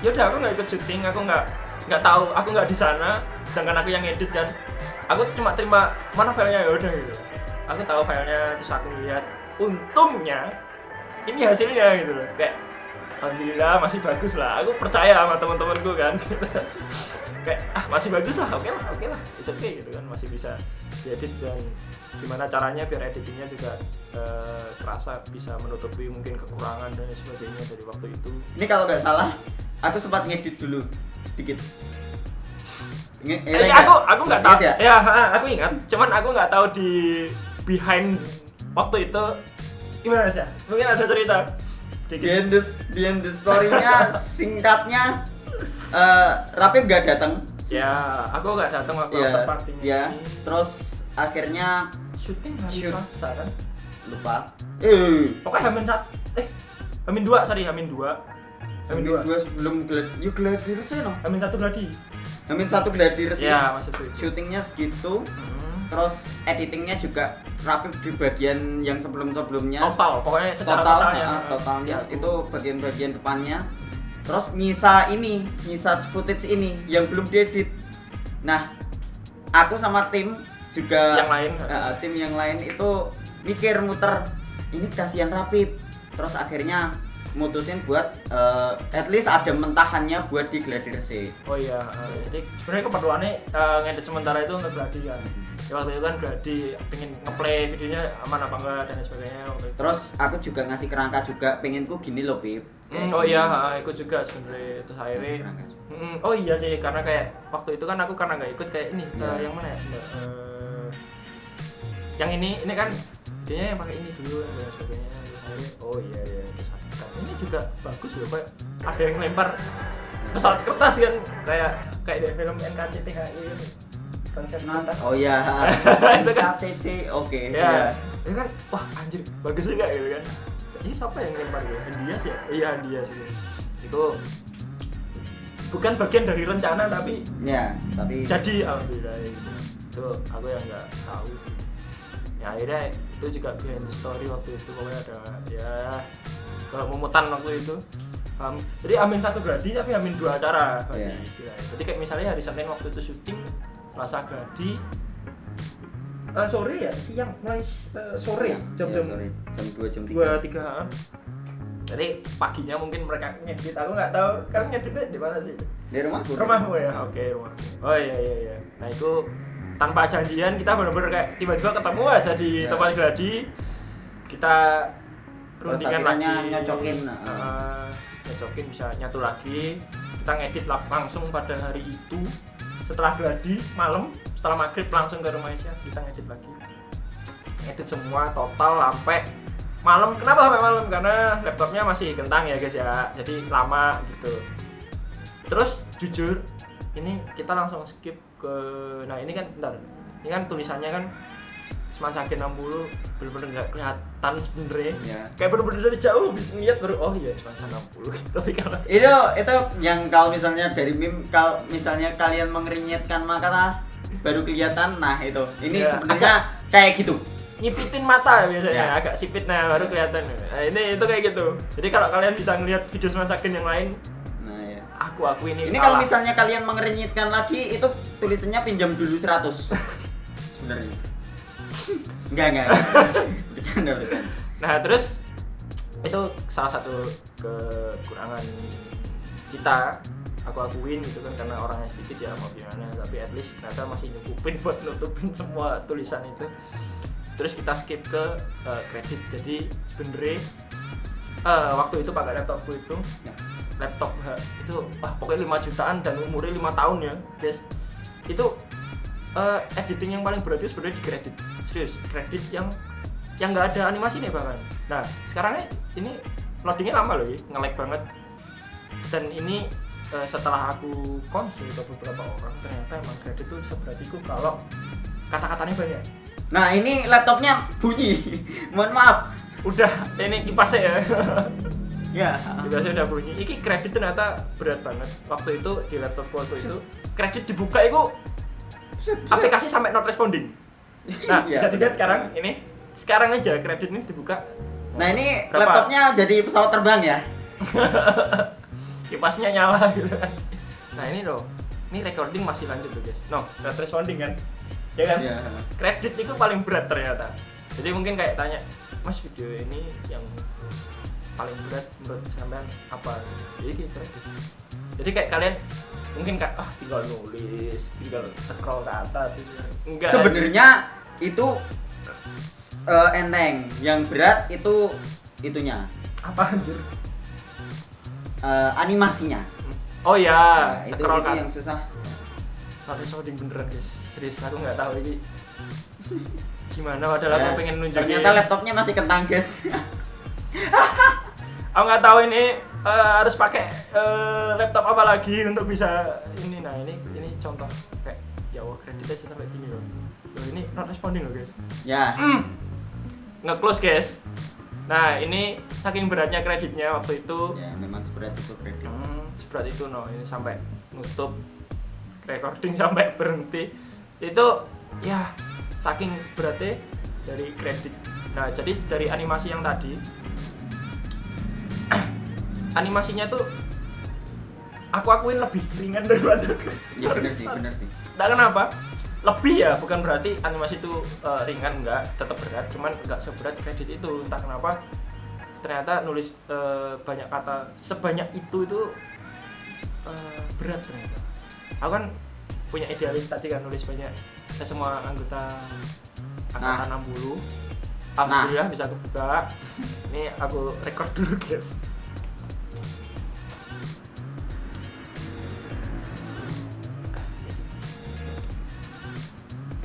ya udah, aku nggak ikut syuting, aku nggak tahu, aku nggak di sana, sedangkan aku yang edit kan. aku cuma terima mana filenya, ya udah gitu. Aku tahu filenya, terus aku lihat, untungnya ini hasilnya gitu loh, kayak alhamdulillah masih bagus lah. Aku percaya sama teman-temanku kan gitu. Kayak masih bagus lah, oke lah, it's okay gitu kan, masih bisa diedit. Dan gimana caranya biar editingnya juga kerasa bisa menutupi mungkin kekurangan dan sebagainya dari waktu itu. Ini kalau nggak salah aku sempat ngedit dulu dikit. Aku nggak tahu ya? aku ingat, cuman aku nggak tahu di behind waktu itu gimana sih ya? Mungkin ada cerita behind the story-nya singkatnya Rapip nggak datang ya, aku nggak datang waktu ya, partinya ya. ini. Terus akhirnya Syuting hari Selasa kan? lupa Pokoknya Hamin 2 sebelum gladi resmi no? Hamin 1 gladi. Hamin 1 gladi resmi. Ya, maksud itu. Syutingnya segitu. Terus editingnya juga Rapip di bagian yang sebelumnya. Total, pokoknya secara totalnya ya, itu bagian-bagian depannya. Terus nyisa footage ini yang belum diedit. Nah, aku sama tim juga yang lain tim yang lain itu mikir muter ini kasihan Rapip. Terus akhirnya mutusin buat at least ada mentahannya buat di Gladiresik. Oh iya, jadi sebenarnya keperluannya ngedit sementara itu ngegladi kan. Ya, waktu itu kan gladi pengen ngeplay videonya aman apa enggak dan sebagainya. Terus aku juga ngasih kerangka juga, pengenku gini loh Pip. Oh iya, ikut juga sebenarnya. Terus akhirnya oh iya sih, karena kayak waktu itu kan aku karena nggak ikut kayak ini yang mana ya? Yang ini kan dia yang pakai ini dulu dan sebagainya. Terus akhirnya oh iya ini juga bagus loh, kayak ada yang lempar pesawat kertas kan, kayak di film NKCTHI kan, konsep kertas. Oh iya, itu kan KTC, oke. ya itu kan wah anjir bagus juga gitu kan. Ini siapa yang lempar ya? Handias ya? Iya Handias itu bukan bagian dari rencana tapi jadi alhamdulillah itu aku yang nggak tahu. Ya akhirnya itu juga behind the story waktu itu, pokoknya ada ya kemutan waktu itu. Jadi Hamin 1 gladi tapi Hamin 2 acara. Jadi kayak misalnya hari Senin waktu itu syuting, Selasa gladi, sore ya, siang mulai sore jam 2 jam 3. Jadi paginya mungkin mereka ngedit, aku nggak tahu kan ngeditnya di mana sih? Di rumahmu ya. Oke, rumah. Oh iya. Nah itu tanpa janjian kita benar-benar kayak tiba-tiba ketemu aja di tempat gladi. Kita rundingan lagi, nyocokin bisa nyatu lagi. Kita ngedit langsung pada hari itu. Setelah gladi malam, setelah maghrib langsung ke rumah Isya, kita ngedit lagi. Ngedit semua total sampai malam. Kenapa sampai malam? Karena laptopnya masih kentang ya guys ya. Jadi lama gitu. Terus jujur ini kita langsung skip ke, nah ini kan bentar, ini kan tulisannya kan Semansakin 60 bener-bener nggak kelihatan sebenarnya, kayak bener-bener dari jauh bisa ngeliat baru oh iya Semansakin 60. Tapi kalau itu yang kalau misalnya dari meme, kalau misalnya kalian mengerinyitkan maka baru kelihatan, nah itu ini sebenarnya kayak gitu nyipitin mata biasanya agak sipit, nah baru kelihatan. Nah, ini itu kayak gitu. Jadi kalau kalian bisa ngeliat video Semansakin yang lain, aku ini kalau misalnya kalian mengerinyitkan lagi itu tulisannya pinjam dulu 100 sebenarnya. Enggak. Bercanda. Nah, terus itu salah satu kekurangan kita, aku akuin gitu kan, karena orangnya sedikit ya mau gimana, tapi at least ternyata masih nyukupin buat nutupin semua tulisan itu. Terus kita skip ke kredit. Jadi sebenarnya waktu itu pakai laptopku itu laptop itu pokoknya 5 jutaan dan umurnya 5 tahun ya guys. Itu editing yang paling berat itu sebenarnya di kredit, serius, kredit yang nggak ada animasi nih bahkan. Nah sekarang ini loadingnya lama loh, nge-lag banget. Dan ini setelah aku konsul ke beberapa orang, ternyata emang kredit itu seberat itu kalau kata-katanya banyak. Nah ini laptopnya bunyi, mohon maaf. Udah ini kipasnya ya. Ya, kipasnya udah bunyi. Iki kredit ternyata berat banget. Waktu itu di laptop waktu itu kredit dibuka itu aplikasi sampai not responding. Nah, bisa dilihat sekarang ini. Sekarang aja kredit ini dibuka. Nah, ini berapa? Laptopnya jadi pesawat terbang ya. Kipasnya nyala gitu kan. Nah, ini loh. Ini recording masih lanjut loh, guys. No, not responding kan. ya kan? Iya. Kredit itu paling berat ternyata. Jadi mungkin kayak tanya, Mas video ini yang paling berat menurut sampean apa? Jadi kredit. Jadi kayak kalian mungkin kayak tinggal nulis, tinggal scroll ke atas gitu. Enggak. Sebenarnya itu enteng, yang berat itu itunya Apa anjir? animasinya. Oh ya, Nah, itu scroll kan. yang susah. Tapi sounding beneran guys, serius aku nggak tahu ini gimana. Padahal aku pengen nunjukin. Ternyata laptopnya masih kentang guys. Aku nggak tahu ini harus pakai laptop apa lagi untuk bisa ini. Nah ini contoh kayak ya Allah kredit aja sampai gini loh. Loh ini not responding loh guys. Ya. Nge-close guys. Nah ini saking beratnya kreditnya waktu itu. Ya memang seberat itu kredit. Seberat itu no, ini sampai nutup recording sampai berhenti itu ya saking beratnya dari kredit. Nah jadi dari animasi yang tadi animasinya tuh aku akuin lebih ringan daripada kredit. Ya benar sih. Nah kenapa? Lebih ya, bukan berarti animasi itu ringan, enggak, tetap berat, cuman enggak seberat kredit itu. Entah kenapa ternyata nulis banyak kata sebanyak itu berat ternyata. Aku kan punya idealis tadi kan nulis banyak semua anggota angkatan 60. Alhamdulillah bisa aku buka. Ini aku record dulu guys.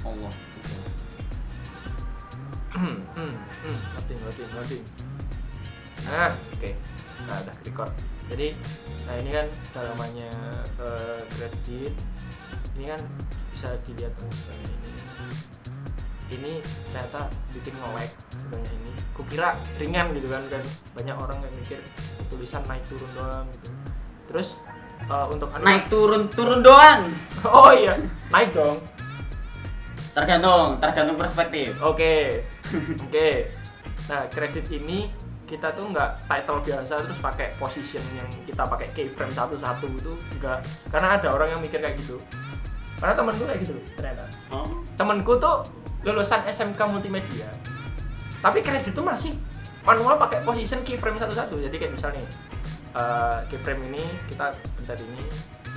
Allah. Loading. Nah, oke. Nah, udah record. Jadi, nah ini kan dalamannya kredit. Ini kan bisa dilihat misalnya ini ternyata bikin nge-lag sebenarnya ini. Kukira ringan gitu kan banyak orang yang mikir tulisan naik turun doang gitu. Terus untuk Naik turun doang. Oh iya, naik dong. Tergantung perspektif. Oke. Nah, kredit ini kita tuh nggak title biasa terus pakai position yang kita pakai keyframe satu-satu itu enggak. Karena ada orang yang mikir kayak gitu. Karena temanku kayak gitu ternyata. Temanku tuh lulusan SMK multimedia. Tapi kredit itu masih manual pakai position keyframe satu-satu. Jadi kayak misalnya keyframe ini kita pencet ini.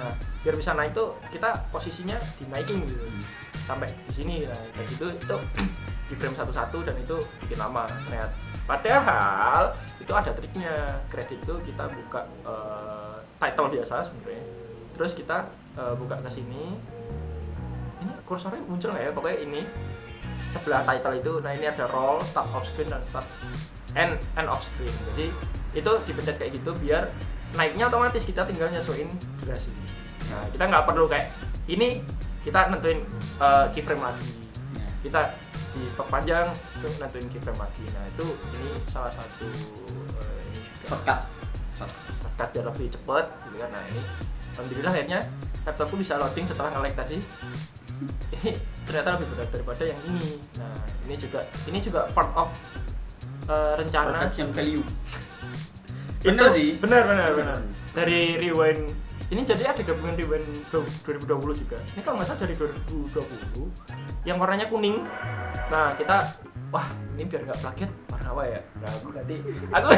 Nah, biar bisa naik tuh kita posisinya dinaikin gitu. Sampai di sini nah kayak gitu itu keyframe satu-satu dan itu bikin lama ternyata. Padahal itu ada triknya. Kredit itu kita buka title biasa sebenarnya. Terus kita buka ke sini. Ini kursornya muncul nggak ya? Pokoknya ini sebelah title itu. Nah ini ada roll, start off screen dan start end off screen. Jadi itu dipencet kayak gitu biar naiknya otomatis kita tinggal nyesuaiin durasi. Nah kita nggak perlu kayak ini kita nentuin keyframe lagi. Kita diperpanjang itu nentuin keyframe lagi. Nah itu ini salah satu ini juga shortcut biar lebih cepet gitu kan. Nah ini alhamdulillah akhirnya laptopku bisa loading setelah nge-lag tadi. Ini ternyata lebih berat daripada yang ini. Nah ini juga part of rencana Production value. bener sih bener dari Rewind ini. Jadi ada gabungan Rewind 2020 juga. Ini kalau nggak salah dari 2020 yang warnanya kuning. Nah kita ini biar nggak plagiat warna apa ya? Nah aku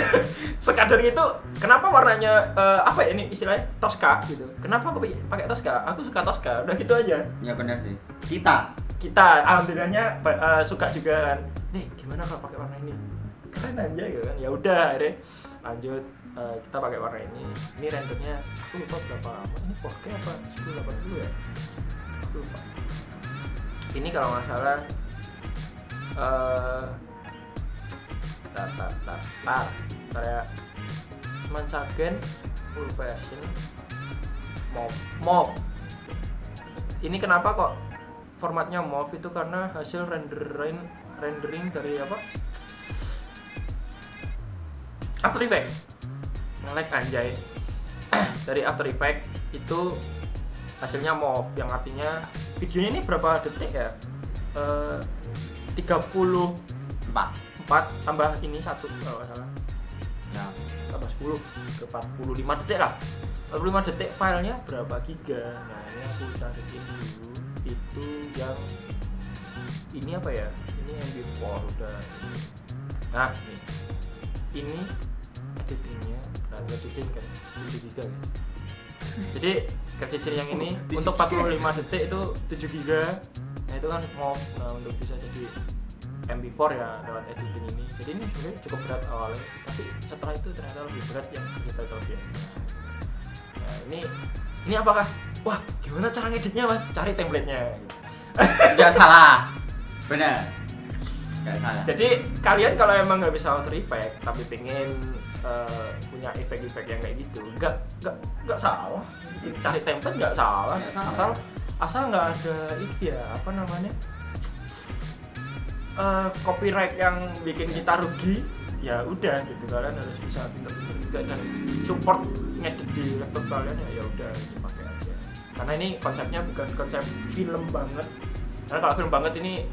sekadar gitu. Kenapa warnanya apa ya ini istilahnya Tosca gitu? Kenapa aku pakai Tosca? Aku suka Tosca. Udah gitu aja. Ya benar sih. Kita alhamdulillahnya suka juga kan. Nih gimana kalau pakai warna ini? Keren aja gitu kan. Ya udah akhirnya lanjut kita pakai warna ini. Ini rendernya aku lupa berapa lama. Ini 4K apa 1080 ya? Aku lupa. Ini kalau nggak salah saya Mancagen full version MOV. Ini kenapa kok formatnya MOV itu karena hasil rendering dari apa? After Effects. Nge-lag anjay. Dari After Effects itu hasilnya MOV yang artinya videonya ini berapa detik ya? 34 tambah ini 1 kalau nggak salah ya tambah 10 ke 45 detik lah. 45 detik filenya berapa giga. Nah ini aku cariin dulu itu yang ini apa ya, ini MP4 udah. Nah ini editingnya berapa desain kan 7 GB guys. Jadi desain yang ini untuk 45 detik itu 7 GB. Nah itu kan mau untuk bisa jadi MP4 ya lewat editing ini. Jadi ini sebenarnya cukup berat awalnya, tapi setelah itu ternyata lebih berat yang digital audio. Nah ini apakah wah gimana cara ngeditnya mas? Cari template-nya. Nggak salah, benar. Nggak salah. Jadi kalian kalau emang nggak bisa After Effects tapi pengen punya efek-efek yang kayak gitu, nggak salah. Cari template nggak salah. Asal nggak ada itu ya apa namanya copyright yang bikin kita rugi, ya udah gitu. Kalian harus bisa pintar-pintar juga dan support ngedit di laptop kalian ya udah dipakai aja. Karena ini konsepnya bukan konsep film banget. Karena kalau film banget ini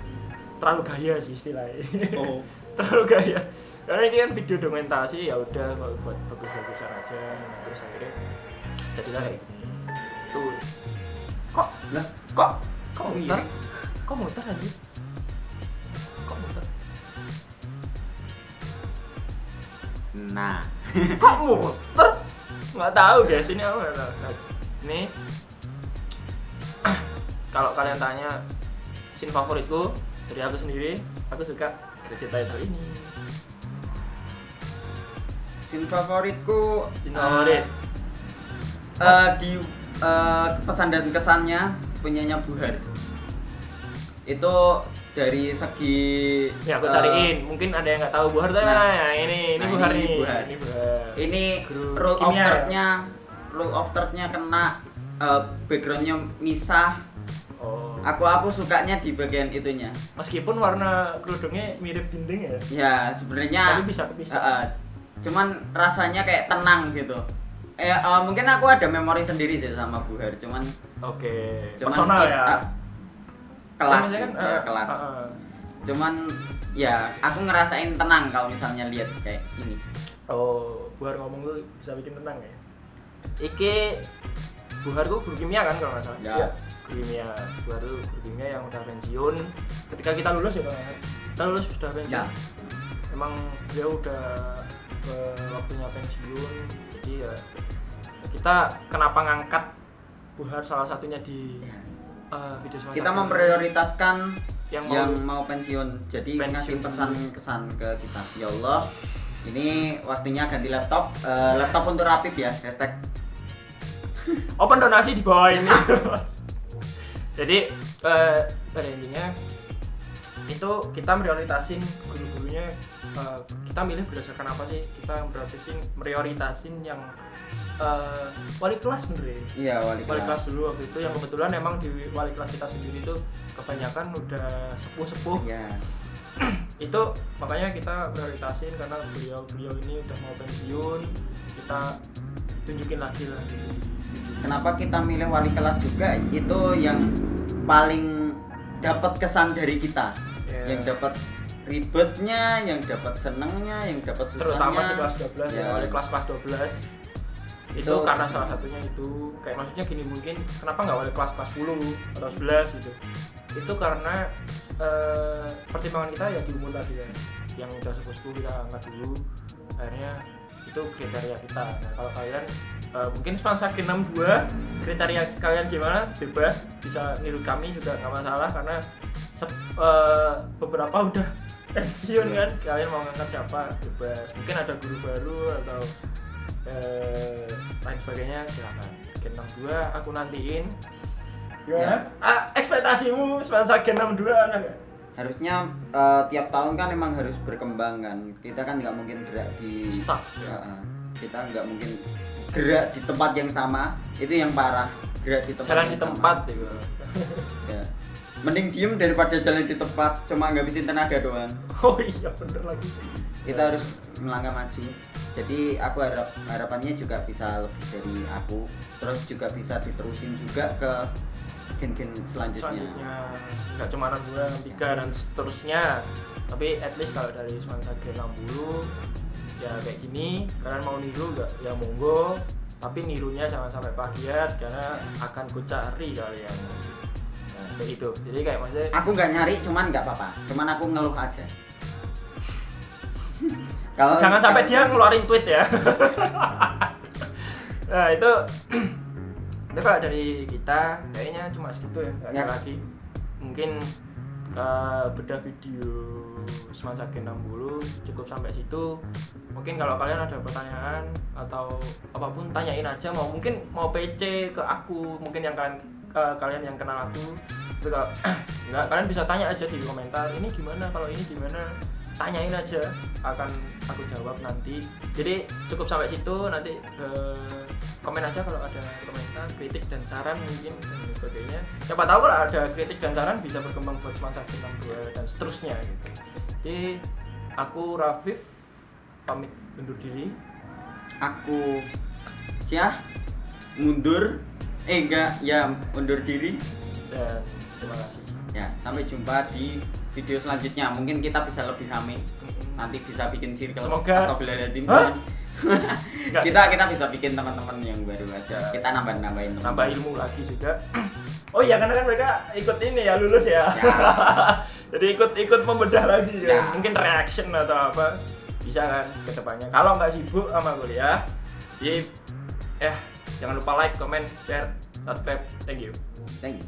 terlalu gaya sih istilahnya. Oh. Terlalu gaya. Karena ini kan video dokumentasi ya udah buat bagus-bagusan aja. Nah, terus akhirnya jadilah kayak gini. Tuh. Kok muter? Kok muter aja? Kok muter? Nah, Kok muter? Nggak tahu guys, ini apa nggak tahu. Nah, ini kalau kalian tanya scene favoritku dari aku sendiri, aku suka credit title ini. scene favoritku Scene favorit. Di pesan dan kesannya punyanya Buhar. Itu dari segi Ya aku cariin, mungkin ada yang nggak tahu Buhar tuh. Nah, ini Buhar nih. Buhar. Ini Buhar. Ini Guru rule of kimia. third-nya kena, backgroundnya misah. Oh. Aku sukanya di bagian itunya. Meskipun warna kerudungnya mirip dinding ya. Ya sebenarnya Tapi bisa kepisah. cuman rasanya kayak tenang gitu. Mungkin aku ada memori sendiri sih sama Buhar, cuman Oke. cuman Personal ya. kelas Biasanya kan, ya, kelas. Cuman ya aku ngerasain tenang kalau misalnya lihat kayak ini. Oh, Buhar ngomong tuh bisa bikin tenang ya. Iki Buhar tuh guru kimia kan kalau nggak salah. Ya. Iya, guru kimia. Buhar tuh guru kimia yang udah pensiun. Ketika kita lulus ya, kita lulus sudah pensiun. Ya. Emang dia udah waktunya pensiun. Jadi ya kita kenapa ngangkat Buhar salah satunya di video semacam Kita ini. memprioritaskan Yang yang mau- mau pensiun. Jadi Pensiun. ngasih pesan kesan ke kita. Ya Allah, ini waktunya ganti laptop. Laptop untuk Rapip ya. Hashtag. Open donasi di bawah ini. Jadi pada intinya itu kita prioritasin guru-gurunya. Kita milih berdasarkan apa sih? Kita prioritasin yang wali kelas bener ya? Iya, wali kelas. Dulu waktu itu yang kebetulan emang di wali kelas kita sendiri tuh kebanyakan udah sepuh-sepuh. Iya. Itu makanya kita prioritasin karena beliau ini udah mau pensiun, kita tunjukin lagi lah. Kenapa kita milih wali kelas juga? Itu yang paling dapat kesan dari kita. Yeah. Yang dapat ribetnya, yang dapat senengnya, yang dapat susahnya. Terutama di kelas 12 ya, wali kelas 12 itu karena salah satunya itu kayak maksudnya gini, mungkin kenapa nggak wali kelas 10 atau 11 gitu, itu karena pertimbangan kita ya di umur tadi ya, yang udah sepuh kita angkat dulu, akhirnya itu kriteria kita. Nah kalau kalian mungkin Spansakin 62 kriteria kalian gimana bebas, bisa niru kami juga nggak masalah karena beberapa udah pensiun kan, kalian mau ngangkat siapa bebas, mungkin ada guru baru atau lain sebagainya silakan. Gen 62 aku nantiin. Ya. Ekspektasimu Spansakin 62 ada nggak? Harusnya tiap tahun kan emang harus berkembang kan. Kita kan nggak mungkin gerak di Stuck. kita nggak mungkin gerak di tempat yang sama. Itu yang parah. Gerak di tempat. Jalan yang di tempat sama. gitu. Ya. Mending diem daripada jalan di tempat cuma ngabisin tenaga doang. Oh iya bener lagi. Kita harus melangkah maju. Jadi aku harapannya juga bisa lebih dari aku, terus juga bisa diterusin juga ke gen-gen selanjutnya. Nggak cuma 62, 63 dan seterusnya, tapi at least kalau dari Spansakin 60 ya kayak gini, kalian mau niru nggak ya monggo, tapi nirunya jangan sampai plagiat karena akan ku cari kalian. Nah Nah, kayak gitu. Jadi kayak maksudnya Aku nggak nyari, cuman nggak apa-apa. Cuman aku ngeluh aja. Kalau jangan sampai dia ngeluarin tweet ya. Nah itu kalau dari kita kayaknya cuma segitu ya, nggak ada Ya. lagi. Mungkin bedah video Semasakin 60 cukup sampai situ. Mungkin kalau kalian ada pertanyaan atau apapun tanyain aja, mungkin mau PC ke aku, mungkin yang kalian yang kenal aku. Tapi kalau enggak, kalian bisa tanya aja di komentar, ini gimana, kalau ini gimana, tanyain aja, akan aku jawab nanti. Jadi cukup sampai situ, nanti komen aja kalau ada komentar, kritik dan saran mungkin dan sebagainya. Siapa tahu kalau ada kritik dan saran bisa berkembang buat Semasakin 62 dan seterusnya gitu. Jadi aku Rafif pamit undur diri. Aku undur diri. Dan terima kasih. Ya, sampai jumpa di video selanjutnya. Mungkin kita bisa lebih rame. Nanti bisa bikin circle. Semoga. Astagfirullahaladzim. Hah? kita bisa bikin teman-teman yang baru aja. Kita nambahin teman. Nambah ilmu lagi juga. Oh iya, karena kan mereka ikut ini ya, lulus ya. Jadi ikut membedah lagi ya. Ya. Mungkin reaction atau apa bisa kan ke depannya. Kalau nggak sibuk sama kuliah, jadi jangan lupa like, comment, share, subscribe. Thank you. Thank you.